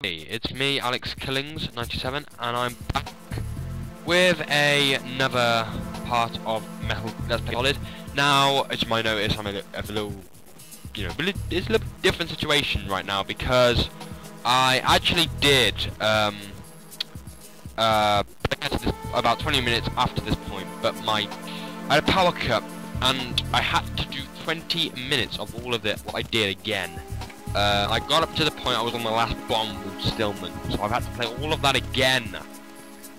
Hey, it's me, Alex Killings97, and I'm back with another part of Metal Let's Play Solid. Now, as you might notice, I'm in a little, it's a little different situation right now because I actually did about 20 minutes after this point, but I had a power cut and I had to do 20 minutes of all of it. What I did again. I got up to the point I was on my last bomb with Stillman, so I've had to play all of that again.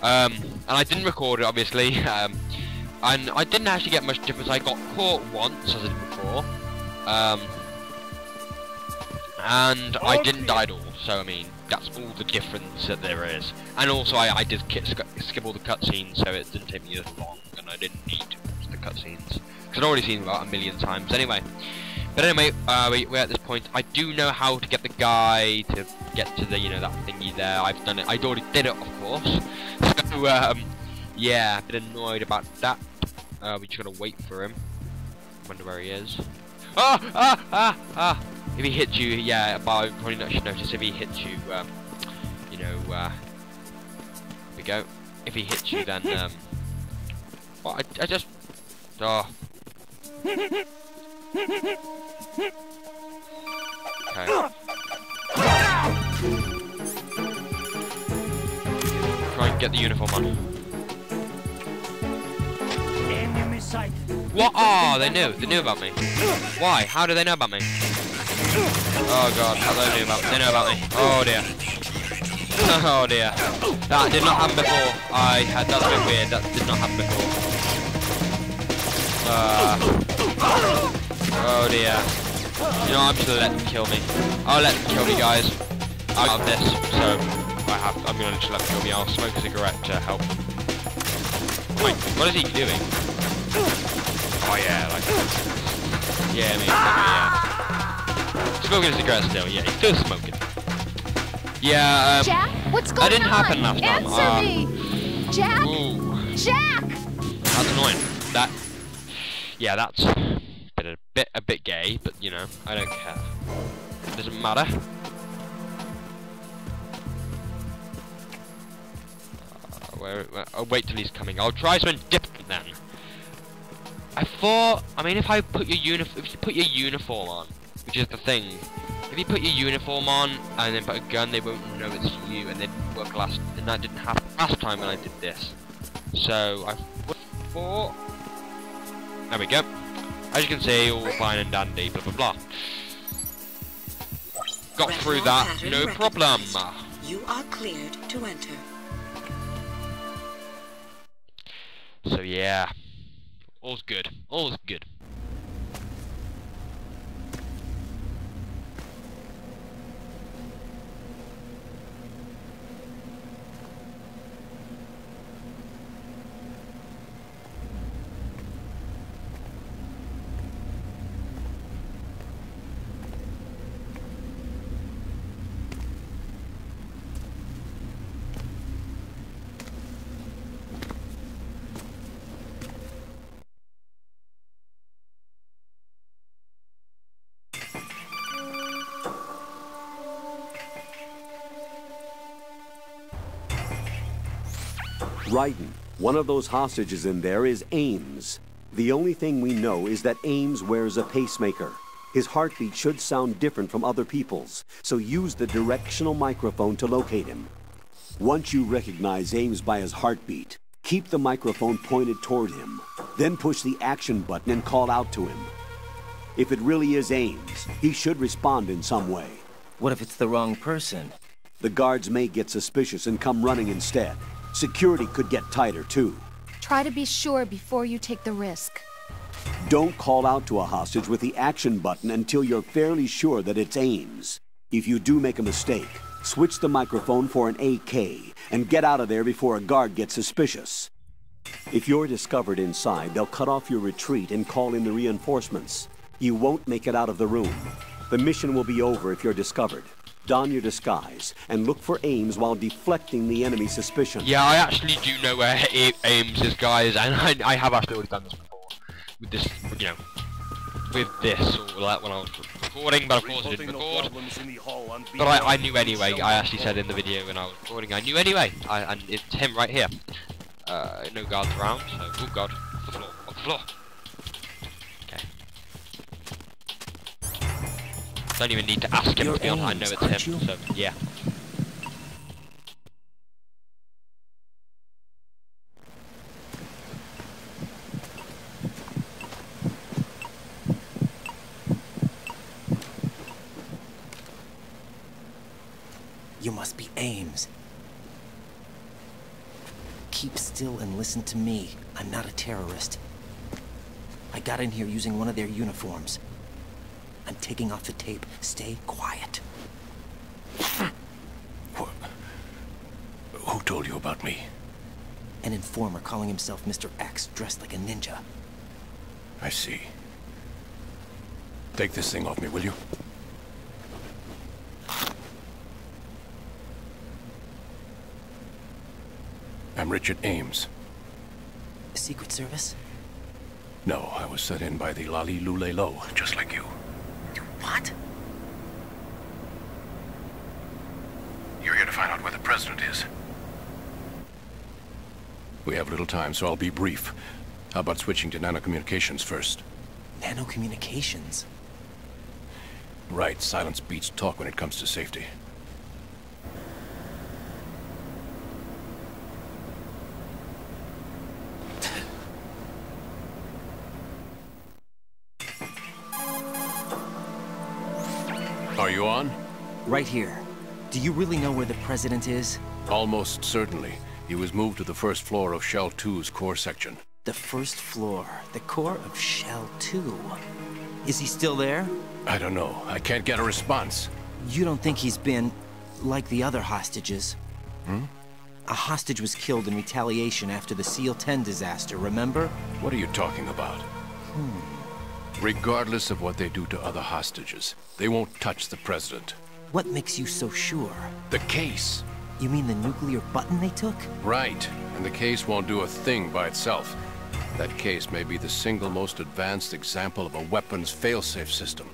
And I didn't record it, obviously, and I didn't actually get much difference. I got caught once, as I did before, and I didn't die at all, so I mean, that's all the difference that there is. And also, I did skip all the cutscenes, so it didn't take me as long, and I didn't need to watch the cutscenes, because I'd already seen them about a million times anyway. But anyway, we're at this point. I do know how to get the guy to get to the, that thingy there. I've done it. I already did it, of course. So, yeah, a bit annoyed about that. We just gotta wait for him. Wonder where he is. If he hits you, yeah, but I probably not should notice if he hits you, here we go. If he hits you, then, well, I just, Okay. Try and get the uniform on. Enemy sight. What? Oh, they knew. They knew about me. Why? How do they know about me? Oh god, how do they know about me? They know about me. Oh dear. Oh dear. That did not happen before. That's a bit weird. That did not happen before. Oh dear. You know, I'm just gonna let them kill me. I'll let them kill me, guys. I have this, so I'm gonna just let them kill me. I'll smoke a cigarette to help them. Wait, what is he doing? Oh yeah, like yeah, yeah. Smoking a cigarette still, yeah, he's still smoking. Yeah, Jack, what's going on? That didn't happen last time. Answer me! Jack! Ooh. Jack! That's annoying. Yeah, that's a bit gay, but I don't care. It doesn't matter. I'll wait till he's coming. I'll try something different then. I mean, if you put your uniform on, which is the thing, if you put your uniform on and then put a gun, they won't know it's you, and it didn't work and that didn't happen last time when I did this. So I thought, there we go. As you can see, all fine and dandy, blah blah blah. Got through that, no problem. You are cleared to enter. So yeah, all's good, all's good. Raiden, one of those hostages in there is Ames. The only thing we know is that Ames wears a pacemaker. His heartbeat should sound different from other people's, so use the directional microphone to locate him. Once you recognize Ames by his heartbeat, keep the microphone pointed toward him. Then push the action button and call out to him. If it really is Ames, he should respond in some way. What if it's the wrong person? The guards may get suspicious and come running instead. Security could get tighter, too. Try to be sure before you take the risk. Don't call out to a hostage with the action button until you're fairly sure that it's Ames. If you do make a mistake, switch the microphone for an AK and get out of there before a guard gets suspicious. If you're discovered inside, they'll cut off your retreat and call in the reinforcements. You won't make it out of the room. The mission will be over if you're discovered. Don your disguise and look for Ames while deflecting the enemy's suspicion. Yeah, I actually do know where Ames is, guys, and I have actually already done this before. With this, with this or like when I was recording, but of course I didn't record. But I knew anyway. I actually said in the video when I was recording, I knew anyway. And it's him right here. No guards around, so oh god, off the floor, off the floor. Okay. Don't even need to ask him to be honest. I know it's him. So yeah. You must be Ames. Keep still and listen to me. I'm not a terrorist. I got in here using one of their uniforms. I'm taking off the tape. Stay quiet. Who told you about me? An informer calling himself Mr. X, dressed like a ninja. I see. Take this thing off me, will you? I'm Richard Ames. Secret Service? No, I was sent in by the Lali Lule Lo, just like you. What? You're here to find out where the president is. We have little time, so I'll be brief. How about switching to nanocommunications first? Nanocommunications? Right, silence beats talk when it comes to safety. Are you on? Right here. Do you really know where the president is? Almost certainly. He was moved to the first floor of Shell 2's core section. The first floor. The core of Shell 2. Is he still there? I don't know. I can't get a response. You don't think he's been like the other hostages? Hmm? A hostage was killed in retaliation after the SEAL 10 disaster, remember? What are you talking about? Regardless of what they do to other hostages, they won't touch the president. What makes you so sure? The case. You mean the nuclear button they took? Right. And the case won't do a thing by itself. That case may be the single most advanced example of a weapons failsafe system.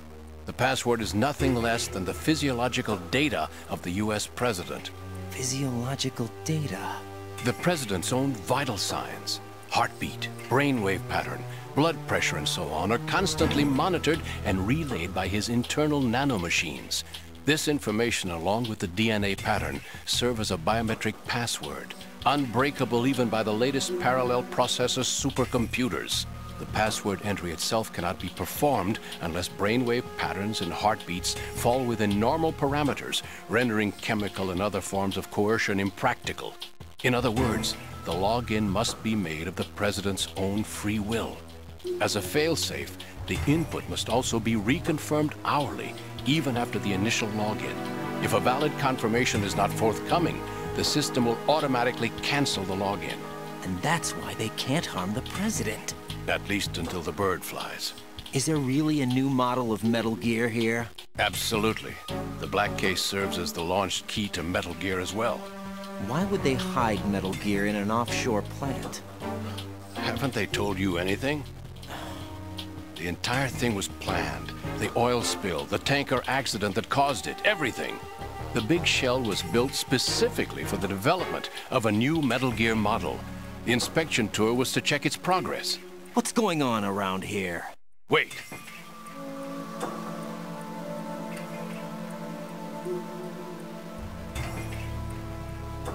The password is nothing less than the physiological data of the US president. Physiological data? The president's own vital signs, heartbeat, brainwave pattern, blood pressure and so on are constantly monitored and relayed by his internal nanomachines. This information, along with the DNA pattern, serve as a biometric password, unbreakable even by the latest parallel processor supercomputers. The password entry itself cannot be performed unless brainwave patterns and heartbeats fall within normal parameters, rendering chemical and other forms of coercion impractical. In other words, the login must be made of the president's own free will. As a failsafe, the input must also be reconfirmed hourly, even after the initial login. If a valid confirmation is not forthcoming, the system will automatically cancel the login. And that's why they can't harm the president. At least until the bird flies. Is there really a new model of Metal Gear here? Absolutely. The black case serves as the launch key to Metal Gear as well. Why would they hide Metal Gear in an offshore plant? Haven't they told you anything? The entire thing was planned. The oil spill, the tanker accident that caused it, everything. The big shell was built specifically for the development of a new Metal Gear model. The inspection tour was to check its progress. What's going on around here? Wait.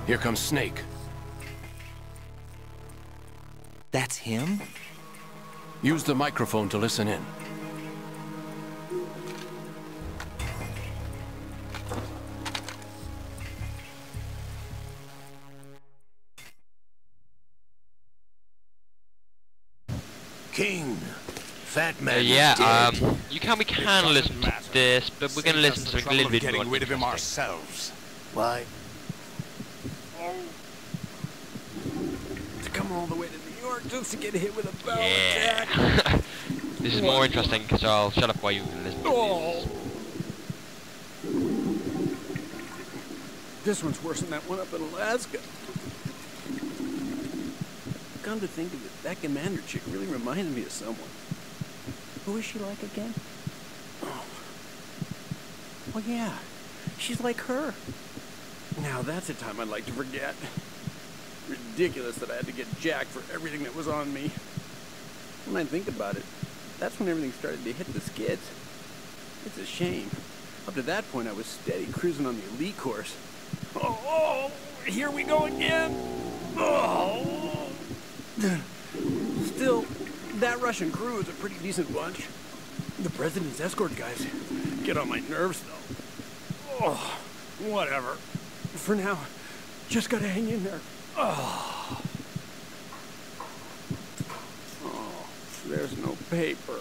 Here comes Snake. That's him? Use the microphone to listen in. King, Fat Man. We can listen to this, but we're gonna listen to something a little bit more getting rid of him interesting. ourselves. Why? To come all the way to New York just to get hit with a barrel attack. Yeah. This is more interesting, so I'll shut up while you listen to this. This one's worse than that one up in Alaska. Come to think of it, that commander chick really reminded me of someone. Who is she like again? Oh. Well, yeah. She's like her. Now that's a time I'd like to forget. Ridiculous that I had to get jacked for everything that was on me. When I think about it, that's when everything started to hit the skids. It's a shame. Up to that point, I was steady cruising on the elite course. Oh, here we go again. Oh. Still, that Russian crew is a pretty decent bunch. The president's escort guys get on my nerves, though. Oh, whatever. For now, just gotta hang in there. Oh, there's no paper.